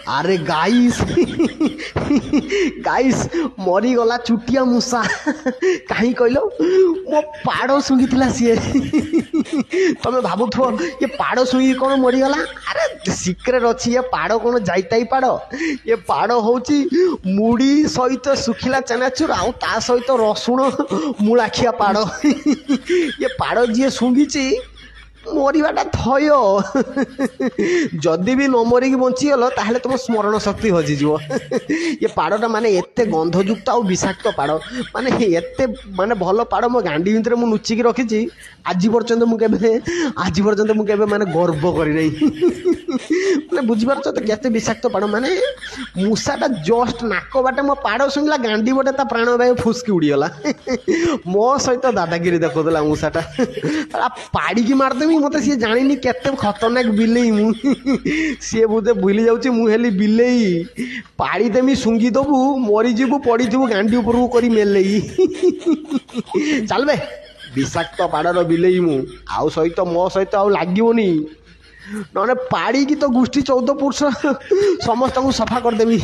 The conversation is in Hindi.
अरे गाइस गाइस मरीगला चुटिया मूसा कहीं कहल मो पाड़ शुंगी सी तमें भावुथो ये पाड़ शुंगी कौन मरीगला। अरे सिक्रेट अच्छी ये पाड़ कौन जाइताई पाड़ ये पाड़ हूँ मुड़ी सहित सुखिला चनाचुर आउ ता सहित रसुण मूलाखिया पाड़ ये पाड़ जी शुंगी मरवाटा थय जदि भी न मरिकी बंचीगल ताहले तुम स्मरण शक्ति हजिज ये पाड़टा माने एते गंधयुक्त आ विषाक्त पाड़ माने एते माने भल पाड़ मो गांडी भितर मु लुचिकी रखी आज पर्यंत मुझे माने गर्व करी माने बुझीपार तो केते विषाक्त पाड़ माने मूसाटा जस्ट नाक बाटे मो पाड़ शुणिला गांडी बटे ता प्राण वायु फुसकी उड़ीगला मो सहित दादागिरी देखला मूसाटा पाड़ी मारदेमी मत सी जानी केते खतरनाक बिलेई मु सी बोधे भूली जाऊँ मुझे बिलेई पाड़ी देमी शुंगी दबू मरीजु पड़ी गांडी उपरकू करी मेलेई चल बे विषाक्त पाड़र बिलेई मु आउ सहित मो सहित आउ लागोनी ना पाड़ी की तो गोष्ठी 14 पुरुष समस्त को सफा करदेवी।